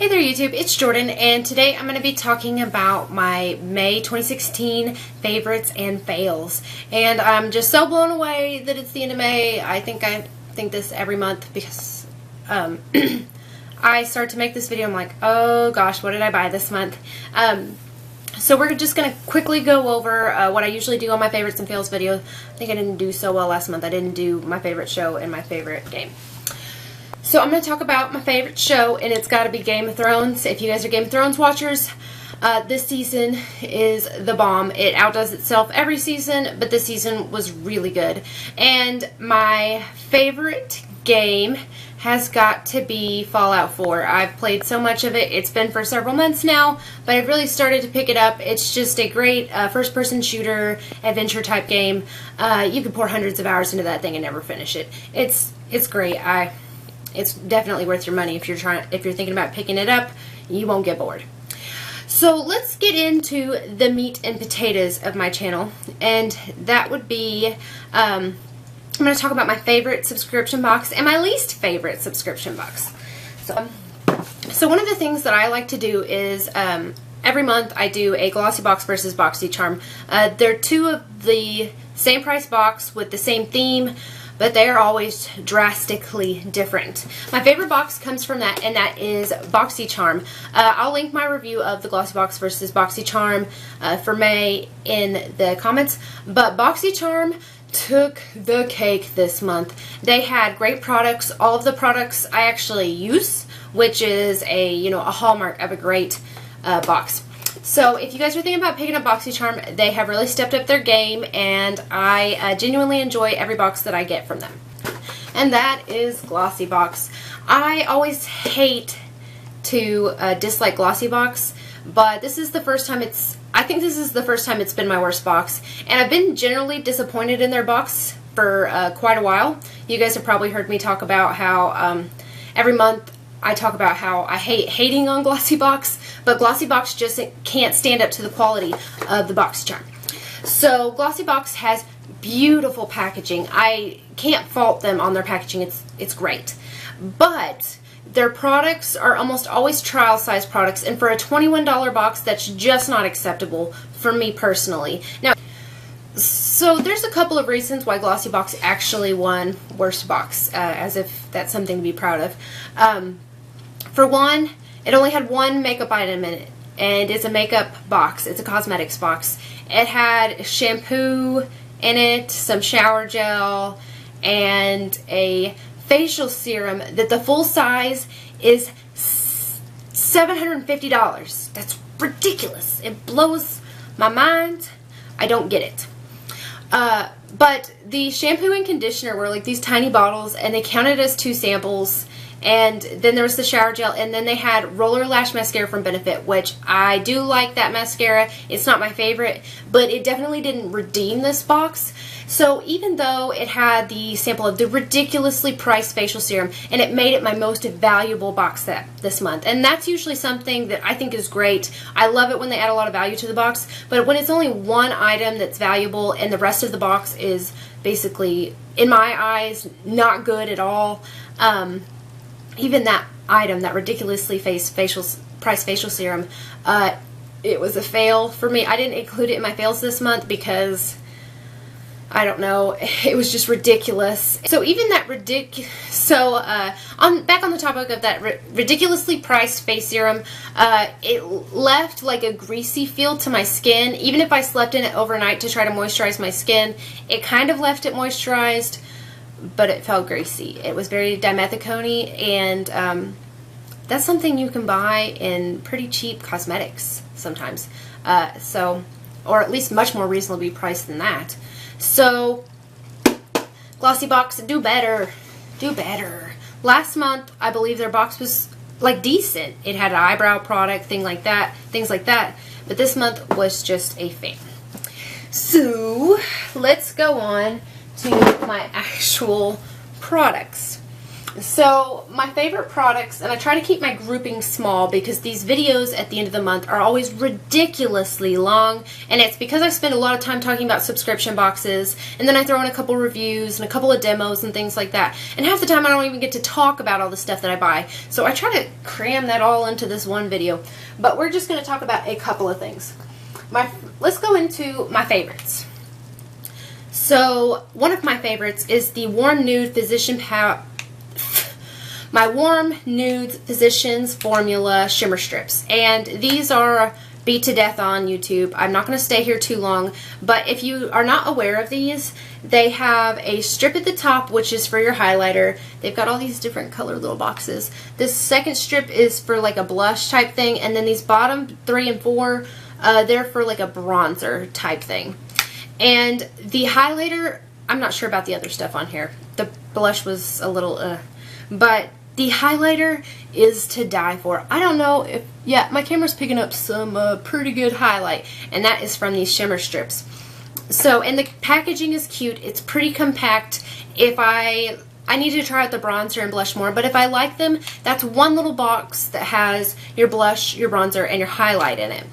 Hey there YouTube, it's Jordan, and today I'm going to be talking about my May 2016 favorites and fails. And I'm just so blown away that it's the end of May. I think this every month because I start to make this video, I'm like, oh gosh, what did I buy this month? So we're just going to quickly go over what I usually do on my favorites and fails video. I think I didn't do so well last month. I didn't do my favorite show and my favorite game. So I'm going to talk about my favorite show, and it's got to be Game of Thrones. If you guys are Game of Thrones watchers, this season is the bomb. It outdoes itself every season, but this season was really good. And my favorite game has got to be Fallout 4. I've played so much of it. It's been for several months now, but I've really started to pick it up. It's just a great first-person shooter, adventure-type game. You can pour hundreds of hours into that thing and never finish it. It's great. It's definitely worth your money if you're thinking about picking it up. You won't get bored. So let's get into the meat and potatoes of my channel, and that would be I'm going to talk about my favorite subscription box and my least favorite subscription box. So one of the things that I like to do is every month I do a Glossy Box versus BoxyCharm. They're two of the same price box with the same theme, but they are always drastically different. My favorite box comes from that, and that is BoxyCharm. I'll link my review of the Glossy Box versus BoxyCharm for May in the comments, but BoxyCharm took the cake this month. They had great products. All of the products I actually use, which is a hallmark of a great box. So if you guys are thinking about picking up BoxyCharm, they have really stepped up their game, and I genuinely enjoy every box that I get from them. And that is Glossy Box. I always hate to dislike Glossy Box, but this is the first time I think this is the first time it's been my worst box. And I've been generally disappointed in their box for quite a while. You guys have probably heard me talk about how every month I talk about how I hate hating on Glossy Box, but Glossy Box just can't stand up to the quality of the BoxyCharm. So Glossy Box has beautiful packaging. I can't fault them on their packaging. It's great. But their products are almost always trial size products, and for a $21 box, that's just not acceptable for me personally. Now, so there's a couple of reasons why Glossy Box actually won worst box, as if that's something to be proud of. For one, it only had one makeup item in it, and it's a makeup box. It's a cosmetics box. It had shampoo in it, some shower gel, and a facial serum that the full size is $750. That's ridiculous. It blows my mind. I don't get it. But the shampoo and conditioner were like these tiny bottles, and they counted as 2 samples. And then there was the shower gel, and then they had Roller Lash Mascara from Benefit, which I do like that mascara. It's not my favorite, but it definitely didn't redeem this box. So even though it had the sample of the ridiculously priced facial serum, and it made it my most valuable box set this month. And that's usually something that I think is great. I love it when they add a lot of value to the box, but when it's only one item that's valuable and the rest of the box is basically, in my eyes, not good at all, even that item, that ridiculously priced facial serum, it was a fail for me. I didn't include it in my fails this month because, I don't know, it was just ridiculous. So even that back on the topic of that ridiculously priced face serum, it left like a greasy feel to my skin. Even if I slept in it overnight to try to moisturize my skin, it kind of left it moisturized, but it felt greasy. It was very dimethicone, and that's something you can buy in pretty cheap cosmetics sometimes. Or at least much more reasonably priced than that. So, Glossy Box, do better. Do better. Last month, I believe their box was like decent. It had an eyebrow product, things like that. But this month was just a fail. So, let's go on to my actual products. So my favorite products, and I try to keep my grouping small because these videos at the end of the month are always ridiculously long, and it's because I spend a lot of time talking about subscription boxes, and then I throw in a couple reviews and a couple of demos and things like that, and half the time I don't even get to talk about all the stuff that I buy. So I try to cram that all into this one video, but we're just going to talk about a couple of things. Let's go into my favorites. So one of my favorites is the Warm Nude my Warm Nudes Physicians Formula Shimmer Strips. And these are beat to death on YouTube. I'm not going to stay here too long, but if you are not aware of these, they have a strip at the top, which is for your highlighter. They've got all these different color little boxes. This second strip is for like a blush type thing, and then these bottom 3 and 4, they're for like a bronzer type thing. And the highlighter, I'm not sure about the other stuff on here. The blush was a little, but the highlighter is to die for. I don't know if, yeah, my camera's picking up some pretty good highlight, and that is from these shimmer strips. So, and the packaging is cute. It's pretty compact. If I need to try out the bronzer and blush more, but if I like them, that's one little box that has your blush, your bronzer, and your highlight in it.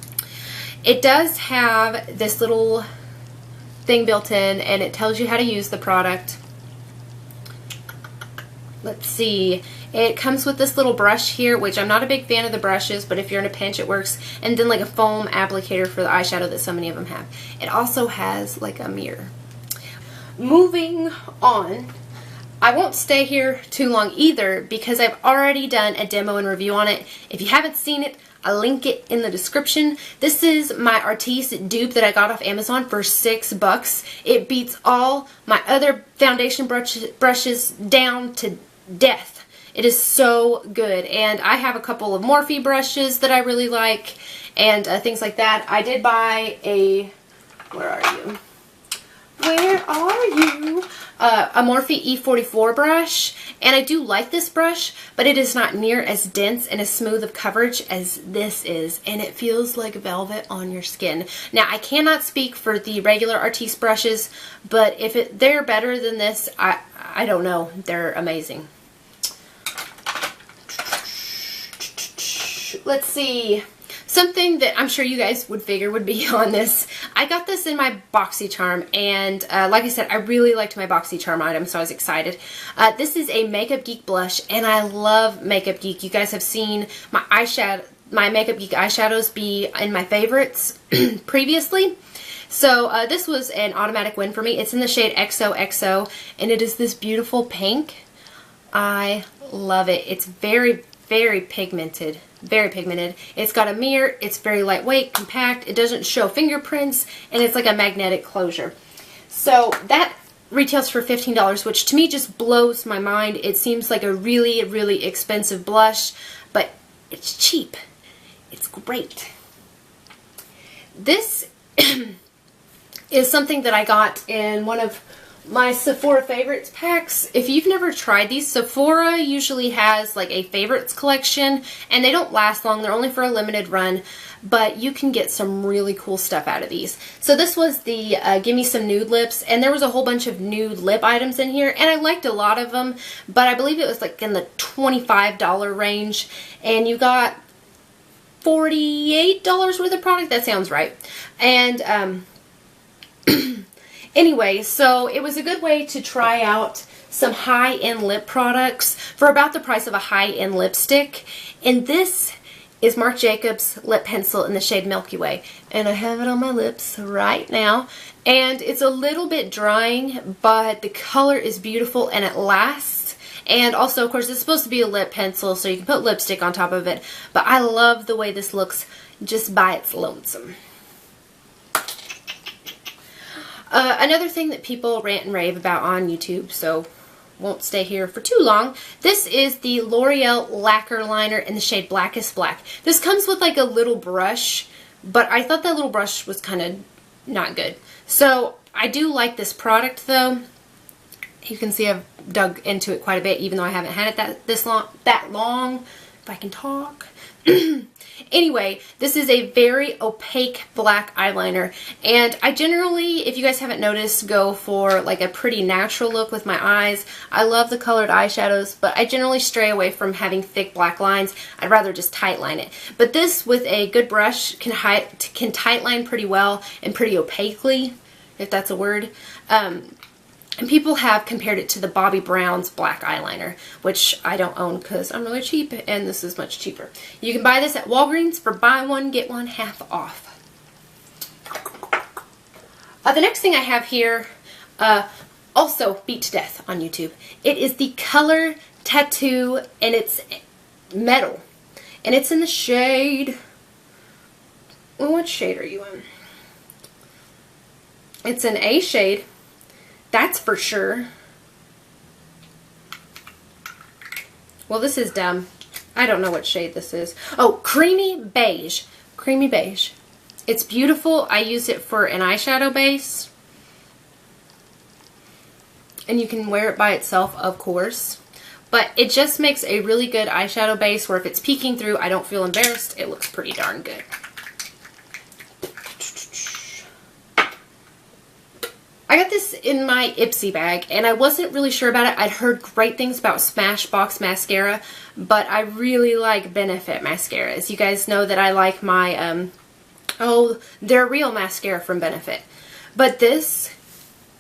It does have this little thing built in, and it tells you how to use the product. Let's see. It comes with this little brush here, which I'm not a big fan of the brushes, but if you're in a pinch, it works. And then like a foam applicator for the eyeshadow that so many of them have. It also has like a mirror. Moving on, I won't stay here too long either because I've already done a demo and review on it. If you haven't seen it, I'll link it in the description. This is my Artis dupe that I got off Amazon for $6. It beats all my other foundation brushes down to death. It is so good, and I have a couple of Morphe brushes that I really like, and things like that. I did buy a, where are you? Where are you? A Morphe E44 brush, and I do like this brush, but it is not near as dense and as smooth of coverage as this is, and it feels like velvet on your skin. Now, I cannot speak for the regular Artis brushes, but if they're better than this, I don't know. They're amazing. Let's see. Something that I'm sure you guys would figure would be on this. I got this in my BoxyCharm, and like I said, I really liked my BoxyCharm item, so I was excited. This is a Makeup Geek blush, and I love Makeup Geek. You guys have seen my Makeup Geek eyeshadows be in my favorites previously. So this was an automatic win for me. It's in the shade XOXO, and it is this beautiful pink. I love it. It's very, very pigmented. Very pigmented. It's got a mirror. It's very lightweight, compact. It doesn't show fingerprints, and it's like a magnetic closure. So that retails for $15, which to me just blows my mind. It seems like a really, really expensive blush, but it's cheap. It's great. This is something that I got in one of my Sephora favorites packs. If you've never tried these, Sephora usually has like a favorites collection, and they don't last long. They're only for a limited run, but you can get some really cool stuff out of these. So this was the Gimme Some Nude Lips, and there was a whole bunch of nude lip items in here, and I liked a lot of them, but I believe it was like in the $25 range, and you got $48 worth of product. That sounds right. And anyway, so it was a good way to try out some high-end lip products for about the price of a high-end lipstick. And this is Marc Jacobs lip pencil in the shade Milky Way. And I have it on my lips right now. And it's a little bit drying, but the color is beautiful and it lasts. And also, of course, it's supposed to be a lip pencil, so you can put lipstick on top of it. But I love the way this looks just by its lonesome. Another thing that people rant and rave about on YouTube, so won't stay here for too long. This is the L'Oreal Lacquer Liner in the shade Blackest Black. This comes with like a little brush, but I thought that little brush was kind of not good. So I do like this product though. You can see I've dug into it quite a bit, even though I haven't had it that long if I can talk. Anyway, this is a very opaque black eyeliner, and I generally, if you guys haven't noticed, go for like a pretty natural look with my eyes. I love the colored eyeshadows, but I generally stray away from having thick black lines. I'd rather just tight line it. But this, with a good brush, can tight line pretty well and pretty opaquely, if that's a word. And people have compared it to the Bobbi Brown's black eyeliner, which I don't own because I'm really cheap, and this is much cheaper. You can buy this at Walgreens for buy one, get one half off. The next thing I have here, also beat to death on YouTube. It is the Color Tattoo, and it's metal. And it's in the shade... Well, what shade are you in? It's an A shade. That's for sure. Well, this is dumb. I don't know what shade this is. Oh, Creamy Beige. Creamy Beige. It's beautiful. I use it for an eyeshadow base. And you can wear it by itself, of course. But it just makes a really good eyeshadow base where if it's peeking through, I don't feel embarrassed. It looks pretty darn good. I got this in my Ipsy bag, and I wasn't really sure about it. I'd heard great things about Smashbox mascara, but I really like Benefit mascaras. You guys know that I like my, They're Real mascara from Benefit. But this,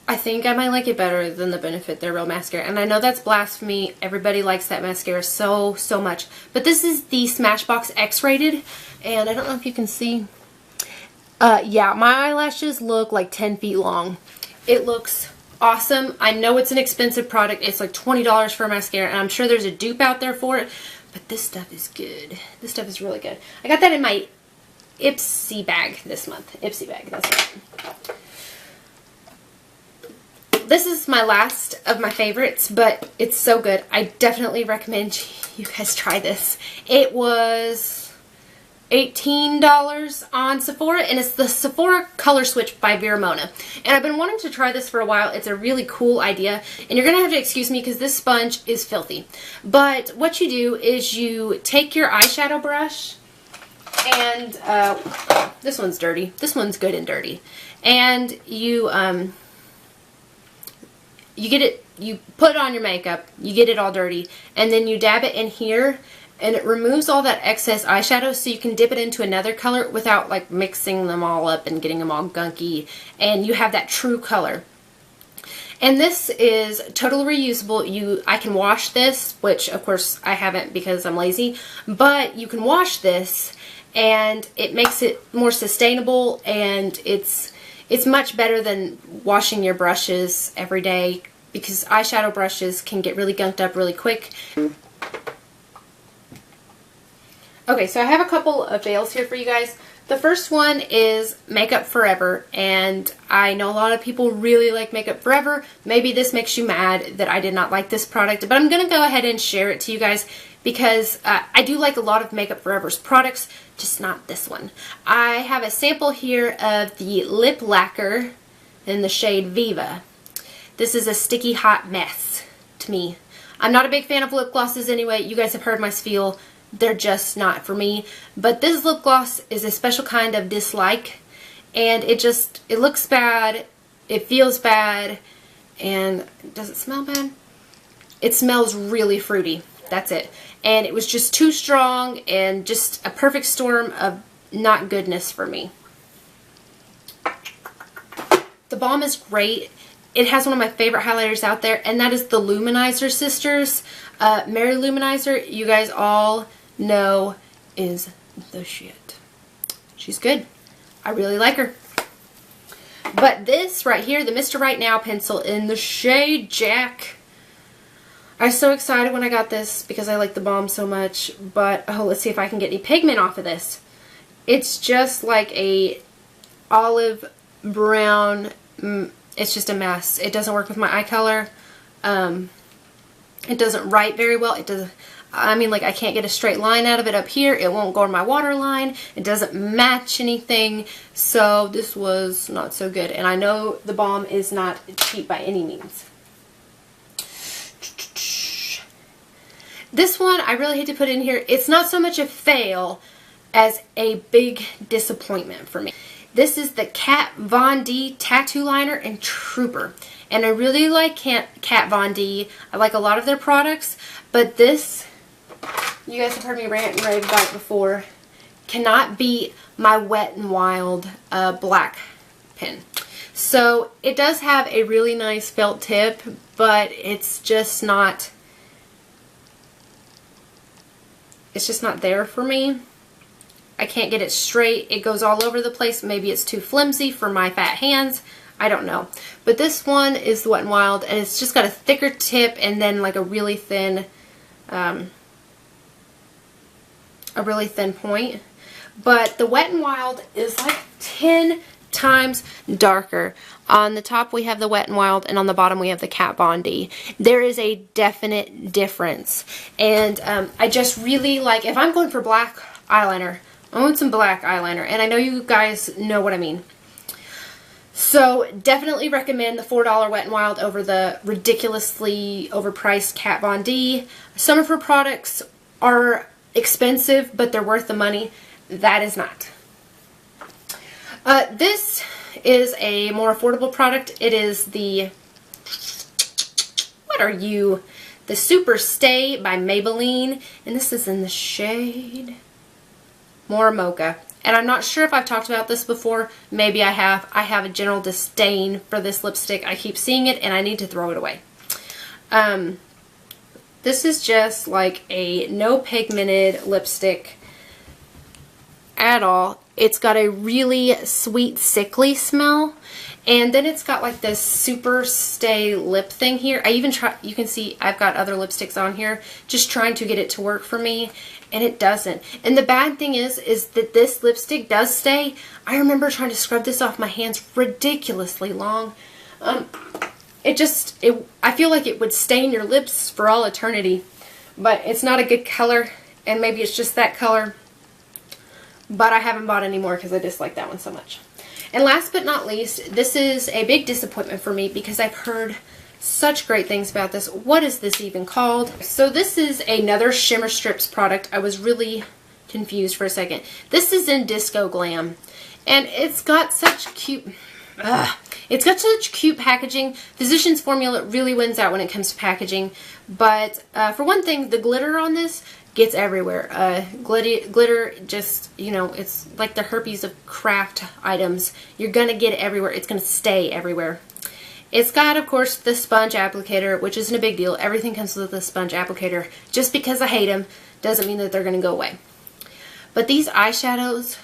I think I might like it better than the Benefit They're Real mascara. And I know that's blasphemy. Everybody likes that mascara so much. But this is the Smashbox X-rated, and I don't know if you can see. Yeah, my eyelashes look like 10 feet long. It looks awesome. I know it's an expensive product. It's like $20 for a mascara, and I'm sure there's a dupe out there for it, but this stuff is good. This stuff is really good. I got that in my Ipsy bag this month. Ipsy bag, that's right. This is my last of my favorites, but it's so good. I definitely recommend you guys try this. It was $18 on Sephora, and it's the Sephora Color Switch by Vera Mona. And I've been wanting to try this for a while. It's a really cool idea, and you're gonna have to excuse me because this sponge is filthy. But what you do is you take your eyeshadow brush, and this one's dirty. This one's good and dirty. And you get it, you put it on your makeup, you get it all dirty, and then you dab it in here, and it removes all that excess eyeshadow, so you can dip it into another color without like mixing them all up and getting them all gunky, and you have that true color. And this is totally reusable. I can wash this, which of course I haven't because I'm lazy, but you can wash this and it makes it more sustainable, and it's much better than washing your brushes every day, because eyeshadow brushes can get really gunked up really quick. Okay, so I have a couple of veils here for you guys. The first one is Makeup Forever, and I know a lot of people really like Makeup Forever. Maybe this makes you mad that I did not like this product, but I'm going to go ahead and share it to you guys because I do like a lot of Makeup Forever's products, just not this one. I have a sample here of the lip lacquer in the shade Viva. This is a sticky hot mess to me. I'm not a big fan of lip glosses anyway. You guys have heard my spiel. They're just not for me. But this lip gloss is a special kind of dislike, and it looks bad, it feels bad, and does it smell bad? It smells really fruity. That's it. And it was just too strong and just a perfect storm of not goodness for me. The balm is great. It has one of my favorite highlighters out there, and that is the Luminizer Sisters. Mary Luminizer, you guys all know, is the shit. She's good. I really like her. But this right here, the Mr. Right Now pencil in the shade Jack. I was so excited when I got this because I like the balm so much. But, oh, let's see if I can get any pigment off of this. It's just like a olive brown. It's just a mess. It doesn't work with my eye color. It doesn't write very well. It doesn't. I mean, like, I can't get a straight line out of it up here. It won't go on my waterline. It doesn't match anything. So this was not so good. And I know the balm is not cheap by any means. This one, I really hate to put in here. It's not so much a fail as a big disappointment for me. This is the Kat Von D Tattoo Liner in Trooper. And I really like Kat Von D. I like a lot of their products. But this, you guys have heard me rant and rave about it before, cannot beat my Wet n Wild black pen. So it does have a really nice felt tip, but it's just not there for me. I can't get it straight. It goes all over the place. Maybe it's too flimsy for my fat hands. I don't know. But this one is the Wet n Wild, and it's just got a thicker tip and then like a really thin point. But the Wet n Wild is like 10 times darker. On the top we have the Wet n Wild, and on the bottom we have the Kat Von D. There is a definite difference. And I just really like, if I'm going for black eyeliner, I want some black eyeliner, and I know you guys know what I mean. So definitely recommend the $4 Wet n Wild over the ridiculously overpriced Kat Von D. Some of her products are expensive, but they're worth the money. That is not. This is a more affordable product. It is the, what are you? The Super Stay by Maybelline, and this is in the shade More Mocha. And I'm not sure if I've talked about this before. Maybe I have. I have a general disdain for this lipstick. I keep seeing it and I need to throw it away. This is just like a no pigmented lipstick at all. It's got a really sweet, sickly smell. And then it's got like this Super Stay lip thing here. I even try, you can see I've got other lipsticks on here, just trying to get it to work for me, and it doesn't. And the bad thing is that this lipstick does stay. I remember trying to scrub this off my hands ridiculously long. I feel like it would stain your lips for all eternity, but it's not a good color, and maybe it's just that color. But I haven't bought any more because I dislike that one so much. And last but not least, this is a big disappointment for me because I've heard such great things about this. What is this even called? So this is another Shimmer Strips product. I was really confused for a second. This is in Disco Glam. And it's got such cute... It's got such cute packaging. Physicians Formula really wins out when it comes to packaging. But for one thing, the glitter on this gets everywhere. Glitter just, you know, it's like the herpes of craft items. You're going to get it everywhere. It's going to stay everywhere. It's got, of course, the sponge applicator, which isn't a big deal. Everything comes with a sponge applicator. Just because I hate them doesn't mean that they're going to go away. But these eyeshadows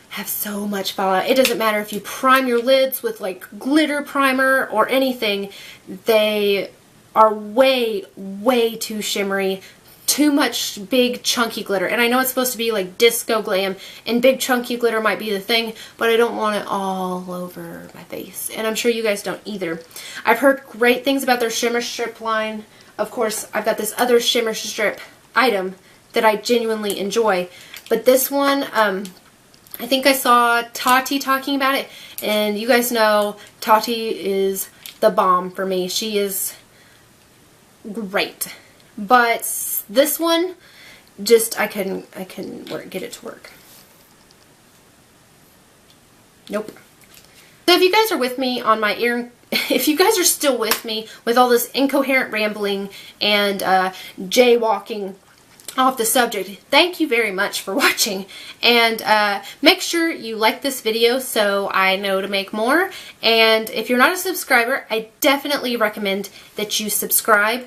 have so much fallout. It doesn't matter if you prime your lids with like glitter primer or anything. They are way, way too shimmery. Too much big chunky glitter. And I know it's supposed to be like Disco Glam, and big chunky glitter might be the thing, but I don't want it all over my face. And I'm sure you guys don't either. I've heard great things about their Shimmer Strip line. Of course, I've got this other Shimmer Strip item that I genuinely enjoy. But this one, I think I saw Tati talking about it, and you guys know Tati is the bomb for me. She is great. But this one, just I couldn't get it to work. Nope. So if you guys are with me on my if you guys are still with me with all this incoherent rambling and jaywalking off the subject, thank you very much for watching, and make sure you like this video so I know to make more. And if you're not a subscriber, I definitely recommend that you subscribe.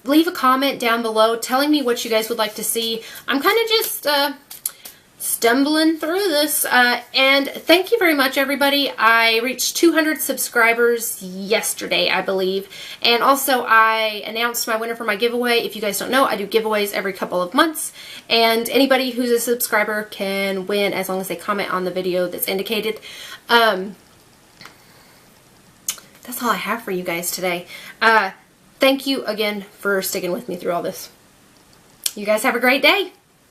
Leave a comment down below telling me what you guys would like to see. I'm kind of just stumbling through this, and thank you very much, everybody. I reached 200 subscribers yesterday, I believe, and also I announced my winner for my giveaway. If you guys don't know, I do giveaways every couple of months, and anybody who's a subscriber can win as long as they comment on the video that's indicated. That's all I have for you guys today. Thank you again for sticking with me through all this. You guys have a great day.